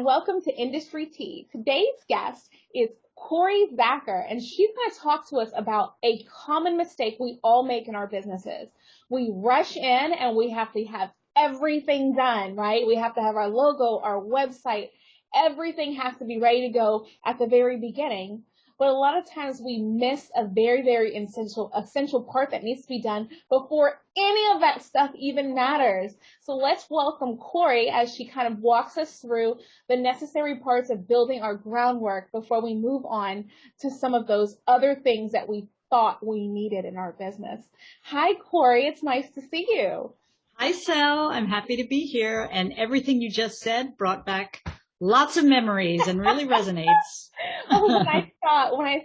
welcome to Industry Tea. Today's guest is Cory Zacker, and she's going to talk to us about a common mistake we all make in our businesses. We rush in and we have to have everything done, right? We have to have our logo, our website, everything has to be ready to go at the very beginning. But a lot of times we miss a very, very essential part that needs to be done before any of that stuff even matters. So let's welcome Cory as she kind of walks us through the necessary parts of building our groundwork before we move on to some of those other things that we thought we needed in our business. Hi, Cory. It's nice to see you. Hi, Sal. I'm happy to be here. And everything you just said brought back lots of memories and really resonates. When I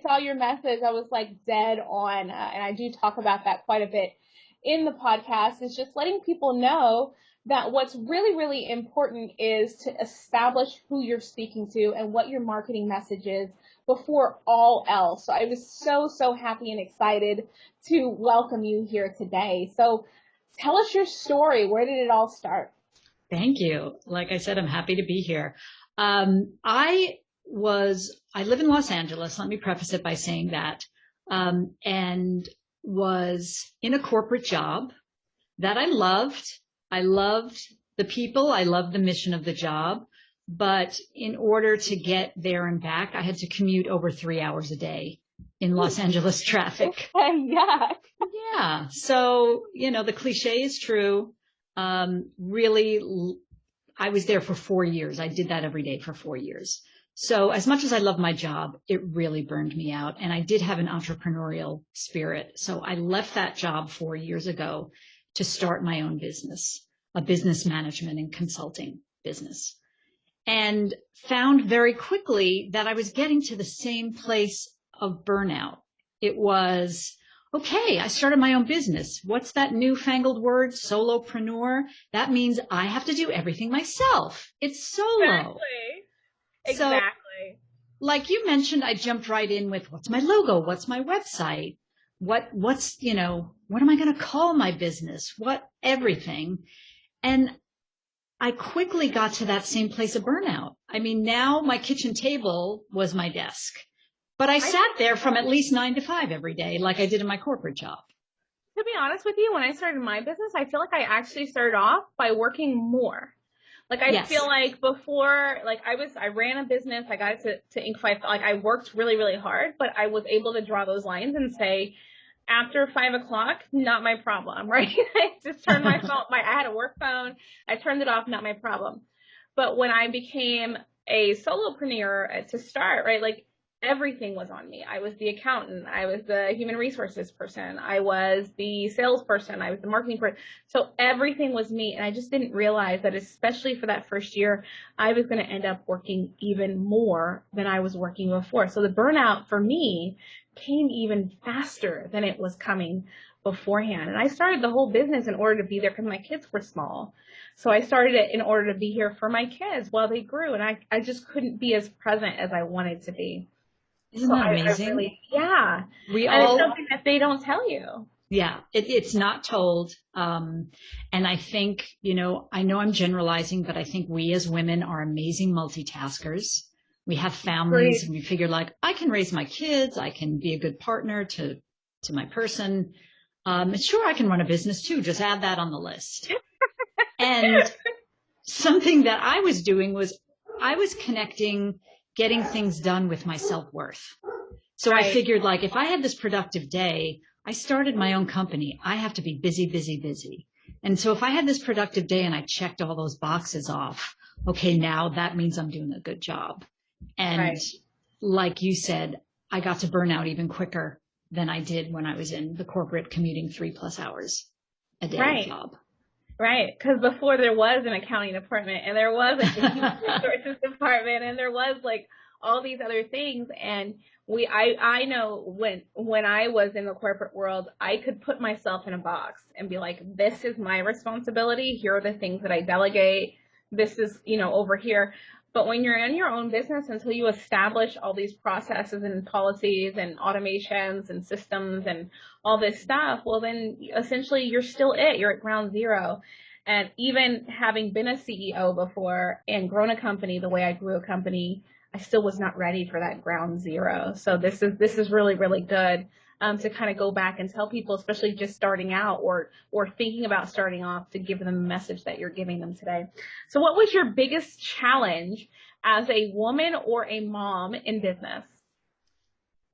saw your message, I was like dead on, and I do talk about that quite a bit in the podcast. Is just letting people know that what's really, really important is to establish who you're speaking to and what your marketing message is before all else. So I was so happy and excited to welcome you here today. So tell us your story. Where did it all start? Thank you. Like I said, I'm happy to be here. I live in Los Angeles. Let me preface it by saying that, and was in a corporate job that I loved. I loved the people. I loved the mission of the job. But in order to get there and back, I had to commute over 3 hours a day in Los Angeles traffic. Yeah. So, the cliche is true. Really, I was there for 4 years. I did that every day for 4 years. So as much as I love my job, it really burned me out. And I did have an entrepreneurial spirit. So I left that job 4 years ago to start my own business, a business management and consulting business, and found very quickly that I was getting to the same place of burnout. It was, okay, I started my own business. What's that newfangled word? Solopreneur. That means I have to do everything myself. It's solo. Exactly. So, like you mentioned, I jumped right in with what's my logo? What's my website? What am I going to call my business? Everything. And I quickly got to that same place of burnout. I mean, now my kitchen table was my desk. But I sat there from at least 9 to 5 every day, like I did in my corporate job. To be honest with you, when I started my business, I feel like I actually started off by working more. I feel like before, I ran a business, I got it to Inc. 5, I worked really, really hard, but I was able to draw those lines and say, after 5 o'clock, not my problem, right? I just turned my phone, I had a work phone, I turned it off, not my problem. But when I became a solopreneur to start, right, everything was on me. I was the accountant. I was the human resources person. I was the salesperson. I was the marketing person. So everything was me. And I just didn't realize that, especially for that first year, I was going to end up working even more than I was working before. So the burnout for me came even faster than it was coming beforehand. And I started the whole business in order to be there because my kids were small. So I started it in order to be here for my kids while they grew. And I just couldn't be as present as I wanted to be. Isn't that amazing? Yeah. It's something that they don't tell you. Yeah, it's not told. And I think, I know I'm generalizing, but I think we as women are amazing multitaskers. We have families and we figure I can raise my kids. I can be a good partner to my person. Sure, I can run a business too. Just add that on the list. And something that I was doing was I was connecting getting things done with my self-worth. So I figured if I had this productive day, I started my own company. I have to be busy, busy, busy. And so if I had this productive day and I checked all those boxes off, okay, now that means I'm doing a good job. And like you said, I got to burn out even quicker than I did when I was in the corporate commuting 3+ hours a day job. Right, because before there was an accounting department and there was a human resources department and there was all these other things. And I know when I was in the corporate world, I could put myself in a box and be like, this is my responsibility. Here are the things that I delegate. This is, over here. But when you're in your own business, until you establish all these processes and policies and automations and systems and all this stuff, well, then essentially you're still you're at ground zero. And even having been a CEO before and grown a company the way I grew a company, I still was not ready for that ground zero. So this is really, really good to kind of go back and tell people, especially just starting out or thinking about starting off, to give them the message that you're giving them today. So what was your biggest challenge as a woman or a mom in business?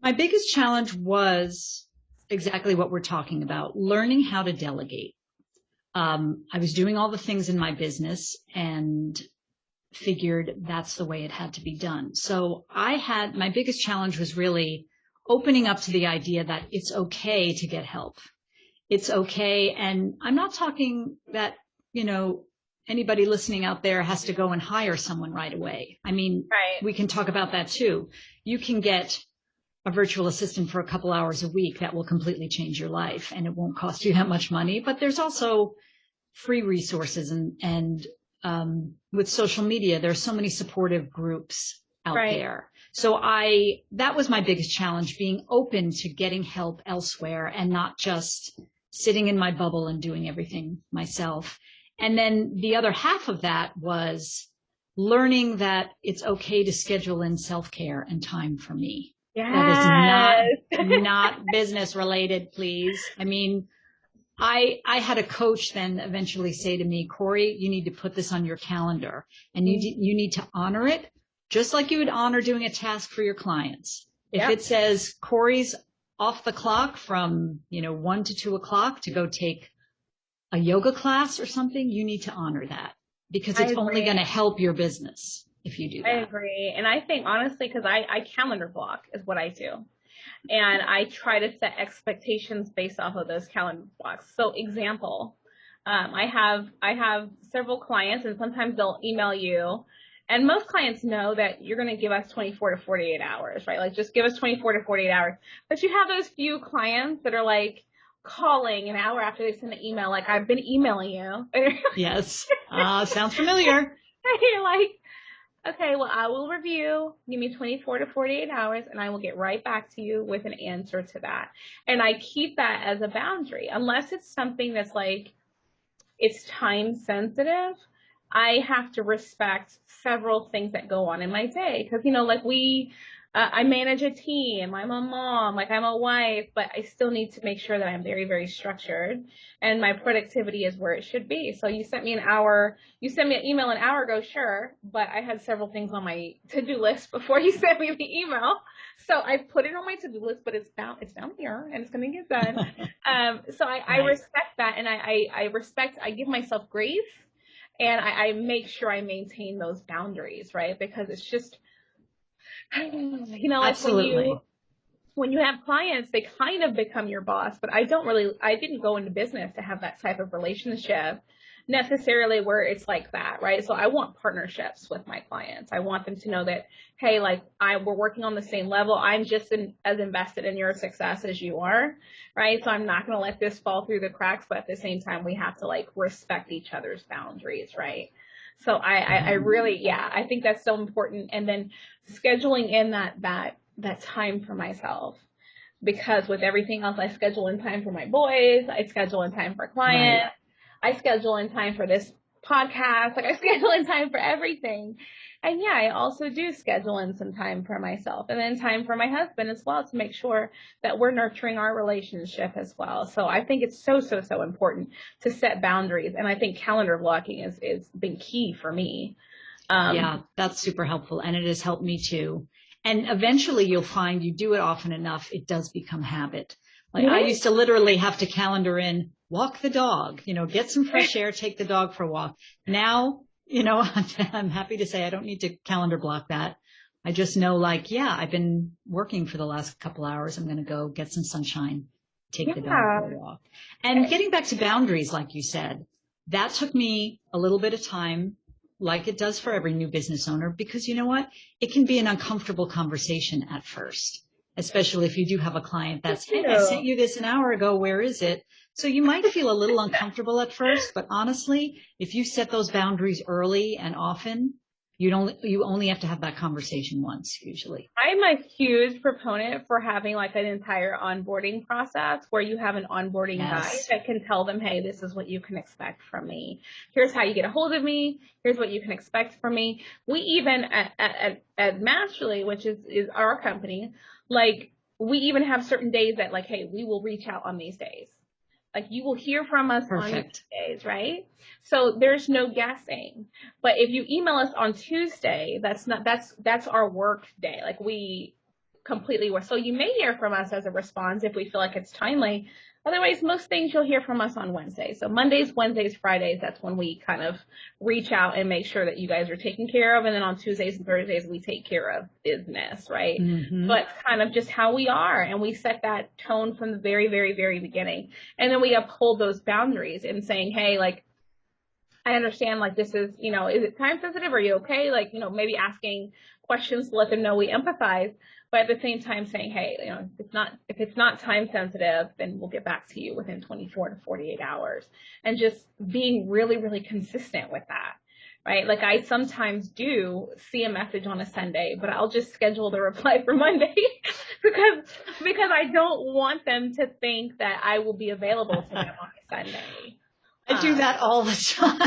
My biggest challenge was exactly what we're talking about, learning how to delegate. I was doing all the things in my business and figured that's the way it had to be done. So my biggest challenge was really opening up to the idea that it's okay to get help. It's okay. And I'm not talking that, anybody listening out there has to go and hire someone right away. I mean, right. We can talk about that too. You can get a virtual assistant for a couple hours a week that will completely change your life, and it won't cost you that much money. But there's also free resources, and with social media, there's so many supportive groups out there. So that was my biggest challenge, being open to getting help elsewhere and not just sitting in my bubble and doing everything myself. And then the other half of that was learning that it's okay to schedule in self-care and time for me. Yes. That is not business related, please. I mean, I had a coach then eventually say to me, Cory, you need to put this on your calendar, and you need to honor it just like you would honor doing a task for your clients. If it says Cory's off the clock from, 1 to 2 o'clock to go take a yoga class or something, you need to honor that, because it's only going to help your business if you do that. I agree. And I think honestly, because I calendar block is what I do. And I try to set expectations based off of those calendar blocks. So example, I have several clients, and sometimes they'll email you. And most clients know that you're going to give us 24 to 48 hours, right? Like, just give us 24 to 48 hours. But you have those few clients that are like calling an hour after they send the email, like, I've been emailing you. Yes. Sounds familiar. And you're like, okay, well, I will review. Give me 24 to 48 hours, and I will get right back to you with an answer to that. And I keep that as a boundary. Unless it's something that's like, it's time sensitive, I have to respect several things that go on in my day. Because, like I manage a team, I'm a mom, like I'm a wife, but I still need to make sure that I'm very, very structured and my productivity is where it should be. So you sent me an email an hour ago, sure, but I had several things on my to-do list before you sent me the email. So I put it on my to-do list, but it's down here and it's going to get done. So I respect that, and I give myself grace, and I make sure I maintain those boundaries, right? Because it's just, like Absolutely. when you have clients, they kind of become your boss, but I didn't go into business to have that type of relationship necessarily where it's like that, right? So I want partnerships with my clients. I want them to know that, hey, like we're working on the same level. I'm just as invested in your success as you are, right? So I'm not going to let this fall through the cracks, but at the same time, we have to like respect each other's boundaries, right? So I really, I think that's so important. And then scheduling in that time for myself, because with everything else, I schedule in time for my boys, I schedule in time for clients, I schedule in time for this podcast, like I schedule in time for everything. And I also do schedule in some time for myself, and then time for my husband as well, to make sure that we're nurturing our relationship as well. So I think it's so important to set boundaries. And I think calendar blocking is been key for me. That's super helpful. And it has helped me too. And eventually you'll find you do it often enough, it does become habit. Like I used to literally have to calendar in, walk the dog, get some fresh air, take the dog for a walk. Now, I'm happy to say I don't need to calendar block that. I just know I've been working for the last couple hours. I'm going to go get some sunshine, take the dog for a walk. And getting back to boundaries, like you said, that took me a little bit of time, like it does for every new business owner, because you know what? It can be an uncomfortable conversation at first, especially if you do have a client that's, hey, I sent you this an hour ago. Where is it? So you might feel a little uncomfortable at first, but honestly, if you set those boundaries early and often, You only have to have that conversation once usually. I'm a huge proponent for having like an entire onboarding process where you have an onboarding guide that can tell them, hey, this is what you can expect from me. Here's how you get a hold of me. Here's what you can expect from me. We even at Masterly, which is our company, like we even have certain days that like, hey, we will reach out on these days. Like you will hear from us on these days, right? So there's no guessing. But if you email us on Tuesday, that's our work day. Like we completely work. So you may hear from us as a response if we feel like it's timely. Otherwise, most things you'll hear from us on Wednesday. So Mondays, Wednesdays, Fridays, that's when we kind of reach out and make sure that you guys are taken care of. And then on Tuesdays and Thursdays, we take care of business, right? Mm-hmm. But it's kind of just how we are. And we set that tone from the very, very, very beginning. And then we uphold those boundaries in saying, hey, like, I understand, like, this is, you know, is it time sensitive? Are you okay? Like, you know, maybe asking questions to let them know we empathize, but at the same time saying, hey, you know, if it's not time sensitive, then we'll get back to you within 24 to 48 hours. And just being really, really consistent with that, right? Like I sometimes do see a message on a Sunday, but I'll just schedule the reply for Monday because I don't want them to think that I will be available to them on a Sunday. I do that all the time.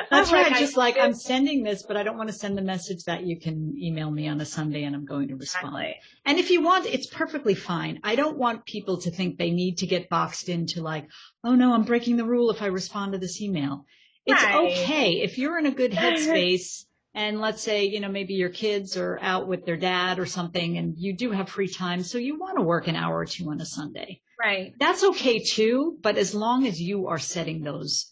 That's right. Just like I'm sending this, but I don't want to send the message that you can email me on a Sunday and I'm going to respond. Exactly. And if you want, it's perfectly fine. I don't want people to think they need to get boxed into like, oh no, I'm breaking the rule if I respond to this email. It's okay. If you're in a good headspace and let's say, you know, maybe your kids are out with their dad or something and you do have free time. So you want to work an hour or two on a Sunday. Right. That's okay too. But as long as you are setting those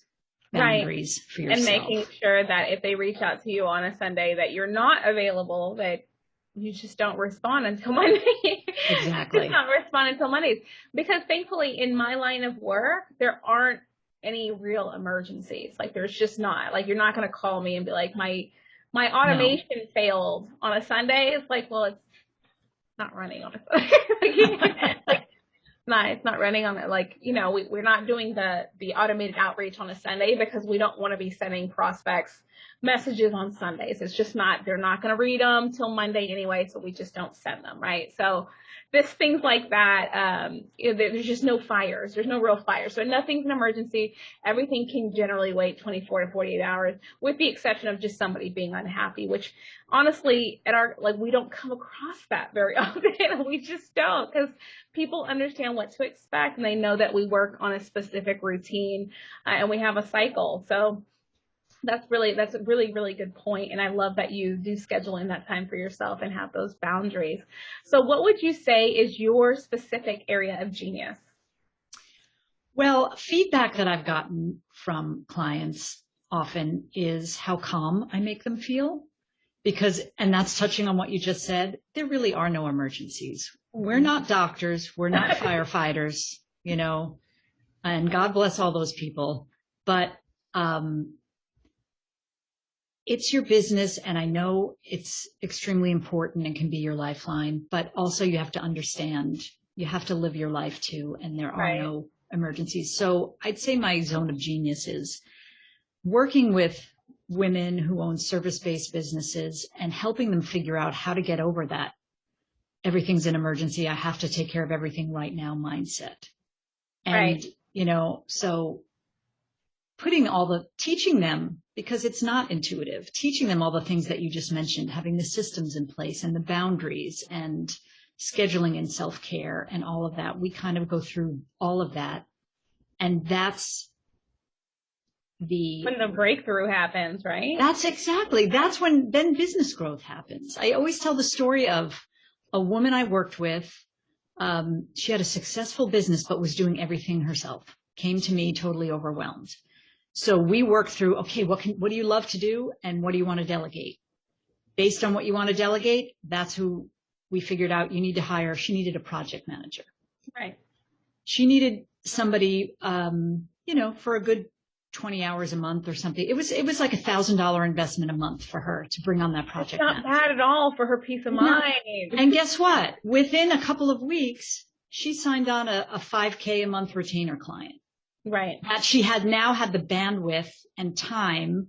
boundaries for yourself. And making sure that if they reach out to you on a Sunday that you're not available, that you just don't respond until Monday. Exactly. Just not respond until Mondays. Because thankfully in my line of work, there aren't any real emergencies. Like there's just not. Like you're not going to call me and be like, my automation failed on a Sunday. It's like, well, it's not running on a Sunday. It's not running on it. Like, you know, we're not doing the automated outreach on a Sunday because we don't want to be sending prospects messages on Sundays. It's just not, they're not going to read them till Monday anyway. So we just don't send them. Right. So things like that, there's just no fires. There's no real fire. So nothing's an emergency. Everything can generally wait 24 to 48 hours with the exception of just somebody being unhappy, which honestly we don't come across that very often. We just don't because people understand what to expect and they know that we work on a specific routine and we have a cycle. So that's a really, really good point. And I love that you do schedule in that time for yourself and have those boundaries. So what would you say is your specific area of genius? Well, feedback that I've gotten from clients often is how calm I make them feel. And that's touching on what you just said, there really are no emergencies. We're not doctors. We're not firefighters, you know, and God bless all those people. But, it's your business, and I know it's extremely important and can be your lifeline, but also you have to understand, you have to live your life too, and there are no emergencies. So I'd say my zone of genius is working with women who own service-based businesses and helping them figure out how to get over that everything's an emergency, I have to take care of everything right now mindset. And, you know, so teaching them, because it's not intuitive, teaching them all the things that you just mentioned, having the systems in place and the boundaries and scheduling and self-care and all of that. We kind of go through all of that. And that's when the breakthrough happens, right? That's when then business growth happens. I always tell the story of a woman I worked with. She had a successful business, but was doing everything herself. Came to me totally overwhelmed. So we worked through, okay, what do you love to do? And what do you want to delegate? Based on what you want to delegate, that's who we figured out you need to hire. She needed a project manager. Right. She needed somebody, for a good 20 hours a month or something. It was like $1,000 investment a month for her to bring on that project. It's not bad at all for her peace of mind. And guess what? Within a couple of weeks, she signed on a $5K a month retainer client. Right. That she had now had the bandwidth and time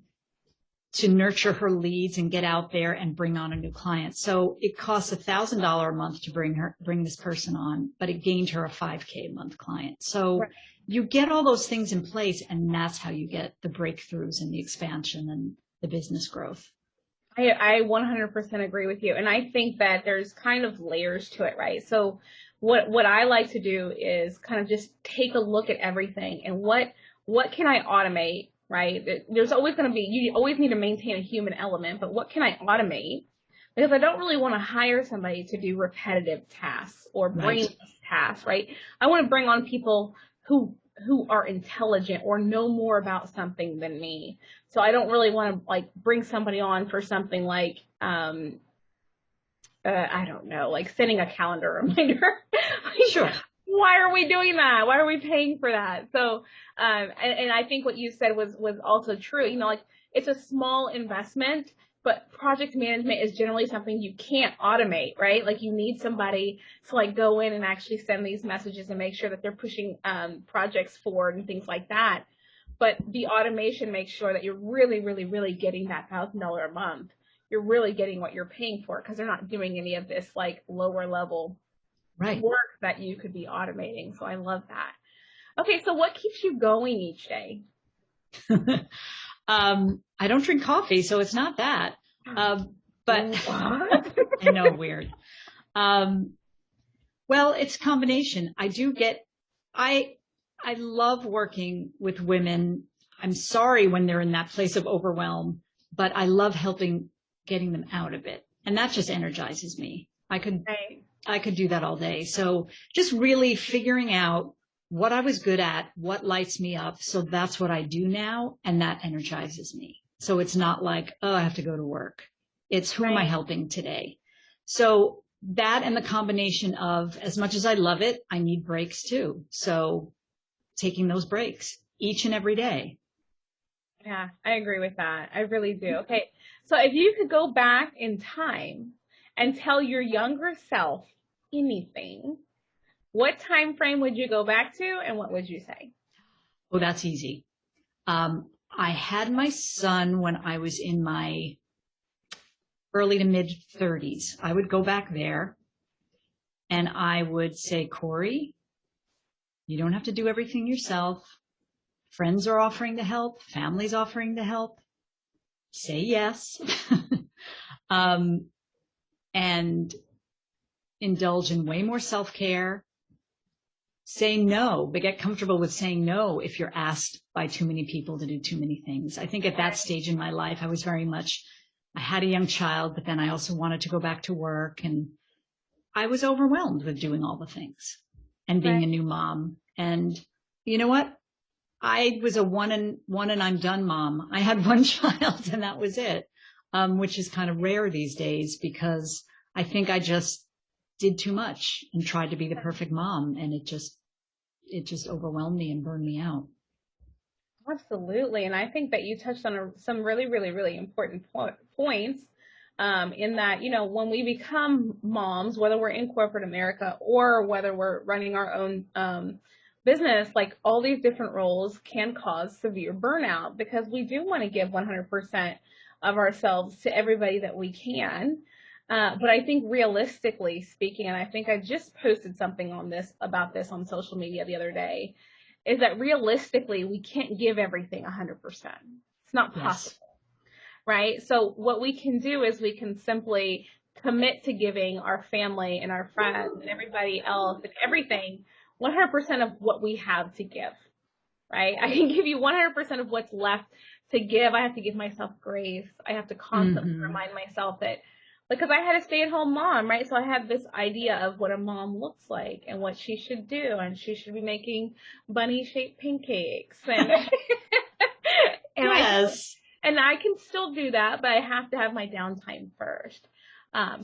to nurture her leads and get out there and bring on a new client. So it costs $1,000 a month to bring this person on, but it gained her a $5K a month client. So right. You get all those things in place, and that's how you get the breakthroughs and the expansion and the business growth. I 100% agree with you. And I think that there's kind of layers to it, right? So what I like to do is kind of just take a look at everything and what can I automate, right? There's always going to be, you always need to maintain a human element, but what can I automate? Because I don't really want to hire somebody to do repetitive tasks or brainless tasks, right? I want to bring on people who are intelligent or know more about something than me. So I don't really want to like bring somebody on for something like, I don't know, like sending a calendar reminder. Sure. Why are we doing that? Why are we paying for that? So, and I think what you said was also true. You know, like it's a small investment, but project management is generally something you can't automate, right? Like you need somebody to like go in and actually send these messages and make sure that they're pushing projects forward and things like that. But the automation makes sure that you're really, really, really getting that $1,000 a month. You're really getting what you're paying for because they're not doing any of this like lower level work that you could be automating. So I love that. Okay, so what keeps you going each day? I don't drink coffee, so it's not that. But I know, weird. Well, it's a combination. I love working with women. I'm sorry when they're in that place of overwhelm, but I love getting them out of it. And that just energizes me. I could do that all day. So just really figuring out what I was good at, what lights me up. So that's what I do now. And that energizes me. So it's not like, oh, I have to go to work. It's who am I helping today? So that and the combination of as much as I love it, I need breaks too. So taking those breaks each and every day. Yeah, I agree with that. I really do. Okay. So if you could go back in time and tell your younger self anything, what time frame would you go back to and what would you say? Oh, that's easy. I had my son when I was in my early to mid 30s. I would go back there and I would say, Cory, you don't have to do everything yourself. Friends are offering to help. Family's offering to help. Say yes. And indulge in way more self-care. Say no, but get comfortable with saying no if you're asked by too many people to do too many things. I think at that stage in my life, I was very much, I had a young child, but then I also wanted to go back to work. And I was overwhelmed with doing all the things and being a new mom. And you know what? I was a one and I'm done mom. I had one child and that was it, which is kind of rare these days because I think I just did too much and tried to be the perfect mom. And it just overwhelmed me and burned me out. Absolutely. And I think that you touched on some really, really, really important points in that, you know, when we become moms, whether we're in corporate America or whether we're running our own business, like all these different roles can cause severe burnout because we do want to give 100% of ourselves to everybody that we can. But I think realistically speaking, and I think I just posted something about this on social media the other day, is that realistically we can't give everything 100%. It's not possible, right? So what we can do is we can simply commit to giving our family and our friends and everybody else and everything 100% of what we have to give, right? I can give you 100% of what's left to give. I have to give myself grace. I have to constantly remind myself that, because I had a stay-at-home mom, right? So I had this idea of what a mom looks like and what she should do, and she should be making bunny-shaped pancakes. And, and I can still do that, but I have to have my downtime first.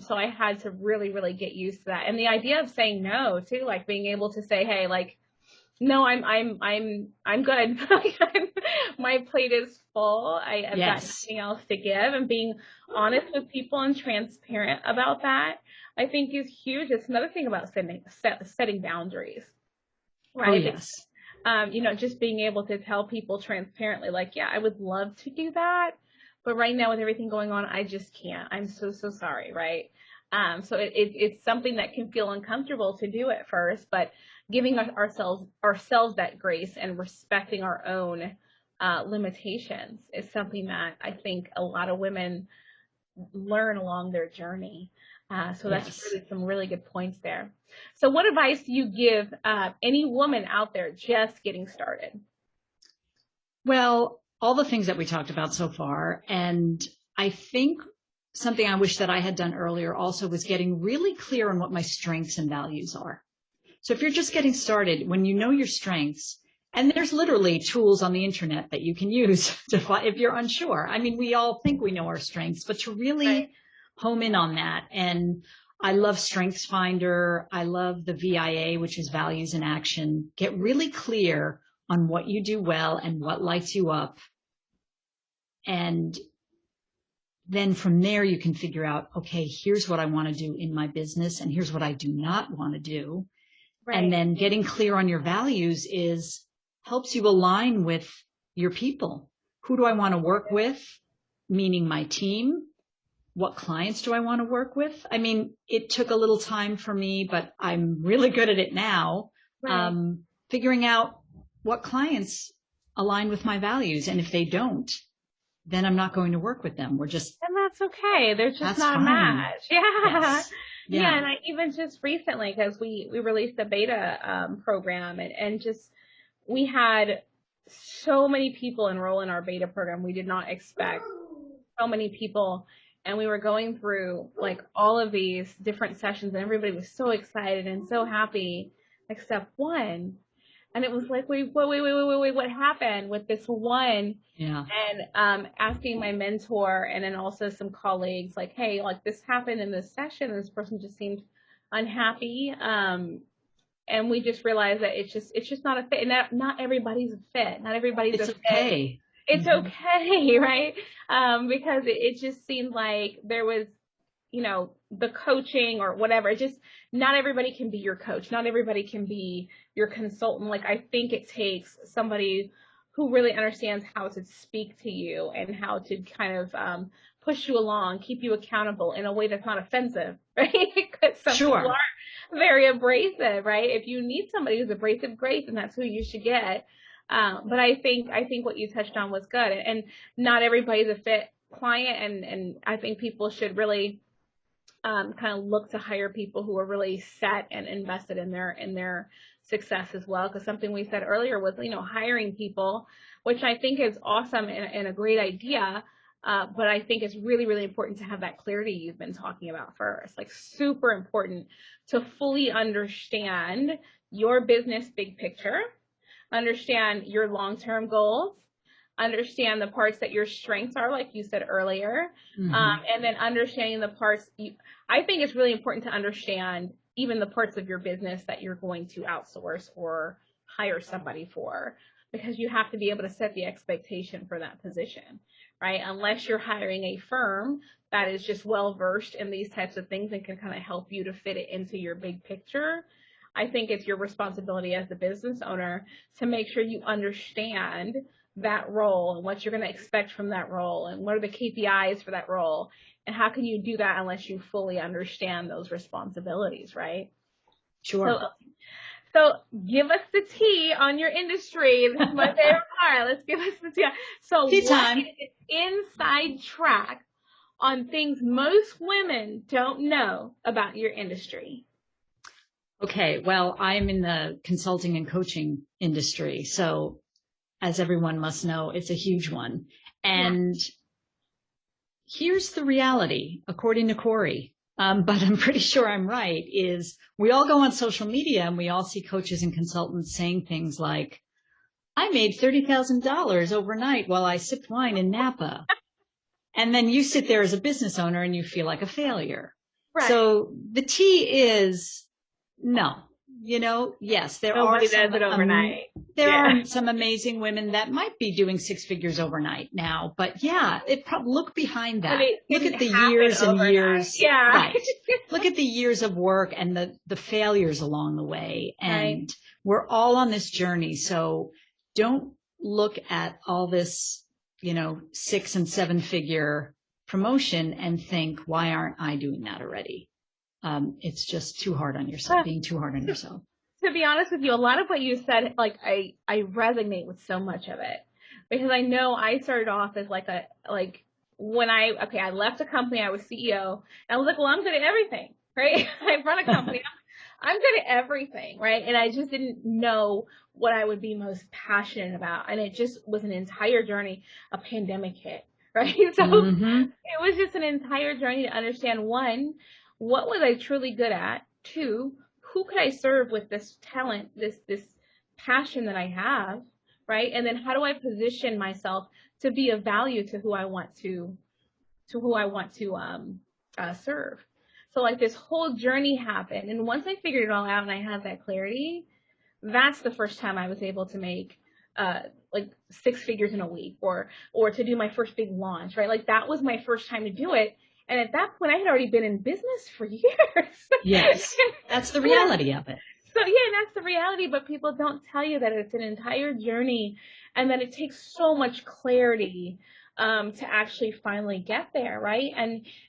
So I had to really, really get used to that. And the idea of saying no too, like being able to say, hey, like, no, I'm good. My plate is full. I've got nothing else to give, and being honest with people and transparent about that, I think is huge. It's another thing about setting boundaries, right? Oh, yes. You know, just being able to tell people transparently, like, yeah, I would love to do that, but right now with everything going on, I just can't. I'm so sorry, right? So it's something that can feel uncomfortable to do at first, but giving ourselves that grace and respecting our own limitations is something that I think a lot of women learn along their journey. So that's really some really good points there. So what advice do you give any woman out there just getting started? Well, all the things that we talked about so far. And I think something I wish that I had done earlier also was getting really clear on what my strengths and values are. So if you're just getting started, when you know your strengths, and there's literally tools on the internet that you can use to find, if you're unsure. I mean, we all think we know our strengths, but to really home in on that. And I love Strengths Finder. I love the VIA, which is Values in Action. Get really clear on what you do well and what lights you up. And then from there, you can figure out, okay, here's what I want to do in my business, and here's what I do not want to do. Right. And then getting clear on your values helps you align with your people. Who do I want to work with? Meaning my team. What clients do I want to work with? I mean, it took a little time for me, but I'm really good at it now. Right. Figuring out what clients align with my values. And if they don't, then I'm not going to work with them. And that's okay. They're just not a match. Yeah. Yes. Yeah. And I even just recently, because we released a beta program and just, we had so many people enroll in our beta program. We did not expect so many people. And we were going through like all of these different sessions and everybody was so excited and so happy except one. And it was like, wait, what happened with this one? Yeah. And asking my mentor and then also some colleagues like, hey, like this happened in this session. And this person just seemed unhappy. And we just realized that it's just not a fit. And not everybody's a fit. Not everybody's a fit. Okay. It's okay, right? Because it just seemed like there was, the coaching or whatever. It just, not everybody can be your coach. Not everybody can be your consultant. Like, I think it takes somebody who really understands how to speak to you and how to kind of push you along, keep you accountable in a way that's not offensive, right? Because some people are very abrasive, right? If you need somebody who's abrasive, great, then that's who you should get. But I think what you touched on was good, and not everybody's a fit client, and I think people should really kind of look to hire people who are really set and invested in their success as well. Because something we said earlier was, hiring people, which I think is awesome and a great idea. But I think it's really, really important to have that clarity you've been talking about first. Like, super important to fully understand your business big picture, understand your long-term goals, understand the parts that your strengths are, like you said earlier, and then understanding the parts. I think it's really important to understand even the parts of your business that you're going to outsource or hire somebody for, because you have to be able to set the expectation for that position, right? Unless you're hiring a firm that is just well-versed in these types of things and can kind of help you to fit it into your big picture, I think it's your responsibility as the business owner to make sure you understand that role and what you're going to expect from that role and what are the KPIs for that role, and how can you do that unless you fully understand those responsibilities, right? Sure. So give us the tea on your industry. This is my favorite part. Let's give us the tea. So tea time. What is inside track on things most women don't know about your industry? Okay, well, I'm in the consulting and coaching industry, so as everyone must know, it's a huge one. And here's the reality, according to Cory, but I'm pretty sure I'm right, is we all go on social media and we all see coaches and consultants saying things like, I made $30,000 overnight while I sipped wine in Napa. And then you sit there as a business owner and you feel like a failure. Right. So the tea is no. Yes, there Nobody are some, does it overnight. There are some amazing women that might be doing six figures overnight now, but look behind that. Look at the years and years. Yeah. Right. Look at the years of work and the failures along the way. And we're all on this journey. So don't look at all this, 6 and 7 figure promotion and think, why aren't I doing that already? It's just too hard on yourself, being too hard on yourself. To be honest with you, a lot of what you said, like I resonate with so much of it, because I know I started off as when I left a company, I was CEO, and I was like, well, I'm good at everything, right? I run a company. I'm good at everything, right? And I just didn't know what I would be most passionate about. And it just was an entire journey. A pandemic hit, right? So it was just an entire journey to understand, one, what was I truly good at? Two, who could I serve with this talent, this passion that I have, right? And then how do I position myself to be of value to who I want to serve? So like this whole journey happened. And once I figured it all out and I had that clarity, that's the first time I was able to make like 6 figures in a week or to do my first big launch, right? Like that was my first time to do it. And at that point I had already been in business for years. Yes. That's the reality of it. So yeah, that's the reality, but people don't tell you that it's an entire journey and that it takes so much clarity to actually finally get there, right?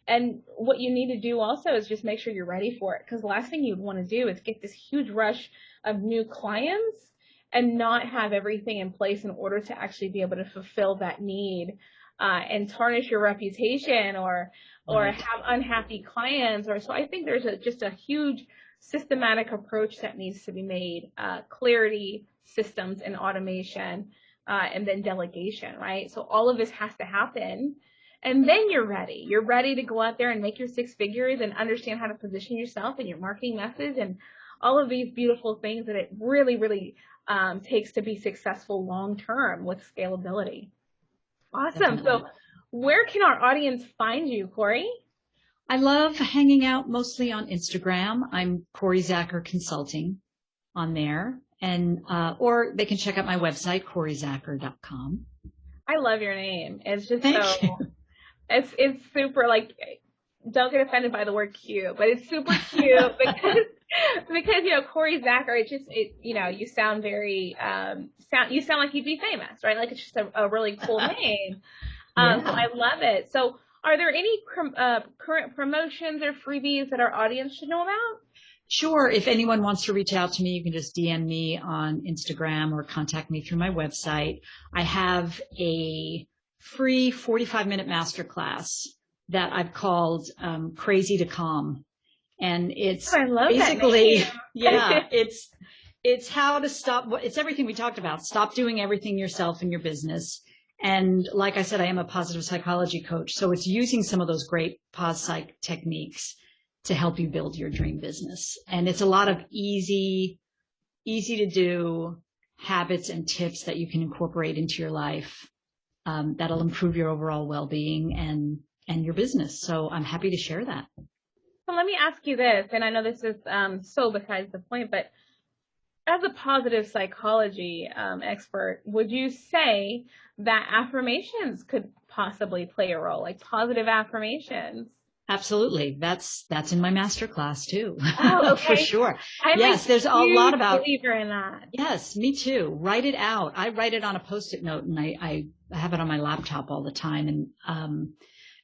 And what you need to do also is just make sure you're ready for it, because the last thing you'd want to do is get this huge rush of new clients and not have everything in place in order to actually be able to fulfill that need, and tarnish your reputation or have unhappy clients. So I think there's just a huge systematic approach that needs to be made, clarity, systems, and automation. And then delegation, right? So all of this has to happen. And then you're ready. You're ready to go out there and make your 6 figures and understand how to position yourself and your marketing message and all of these beautiful things that it really, really takes to be successful long-term with scalability. Awesome. Definitely. So where can our audience find you, Cory? I love hanging out mostly on Instagram. I'm Cory Zacker Consulting on there. And, or they can check out my website, coryzacker.com. I love your name. It's just Thank you. It's super, like, don't get offended by the word cute, but it's super cute because Cory Zacker, you sound very, you sound like you'd be famous, right? Like it's just a really cool name. So I love it. So are there any current promotions or freebies that our audience should know about? Sure. If anyone wants to reach out to me, you can just DM me on Instagram or contact me through my website. I have a free 45-minute masterclass that I've called Crazy to Calm. And it's basically, it's how to stop. It's everything we talked about. Stop doing everything yourself in your business. And like I said, I am a positive psychology coach. So it's using some of those great pos psych techniques to help you build your dream business. And it's a lot of easy to do habits and tips that you can incorporate into your life, that'll improve your overall well-being and your business. So I'm happy to share that. So let me ask you this, and I know this is so besides the point, but as a positive psychology expert, would you say that affirmations could possibly play a role, like positive affirmations? Absolutely. That's in my master class too. Oh, okay. For sure. Yes, there's a lot about believer in that. Yes, me too. Write it out. I write it on a Post-it note and I have it on my laptop all the time, and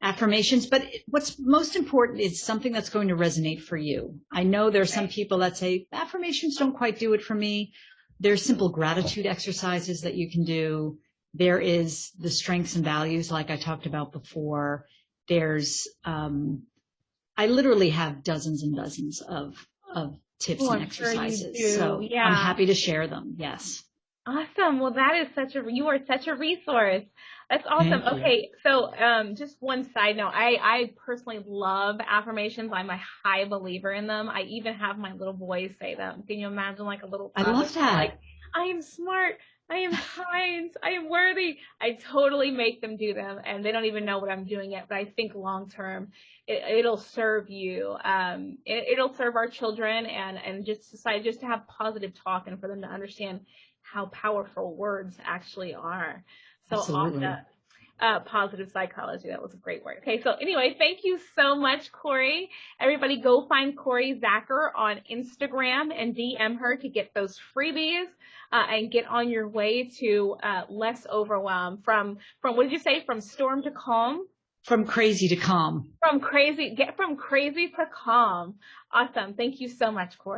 affirmations, but what's most important is something that's going to resonate for you. I know there are some people that say affirmations don't quite do it for me. There's simple gratitude exercises that you can do. There is the strengths and values like I talked about before. There's, I literally have dozens and dozens of tips and exercises. Sure, so I'm happy to share them. Yes. Awesome. Well, you are such a resource. That's awesome. Okay. So, just one side note, I personally love affirmations. I'm a high believer in them. I even have my little boys say them. Can you imagine like a little, I love that. Like, I am smart. I am kind. I am worthy. I totally make them do them, and they don't even know what I'm doing yet. But I think long term, it'll serve you. It'll serve our children and just society, just to have positive talk and for them to understand how powerful words actually are. So Absolutely. awesome. positive psychology. That was a great word. Okay, so anyway, thank you so much, Cory. Everybody go find Cory Zacker on Instagram and DM her to get those freebies and get on your way to less overwhelm. From what did you say? From storm to calm? From crazy to calm. Get from crazy to calm. Awesome. Thank you so much, Cory.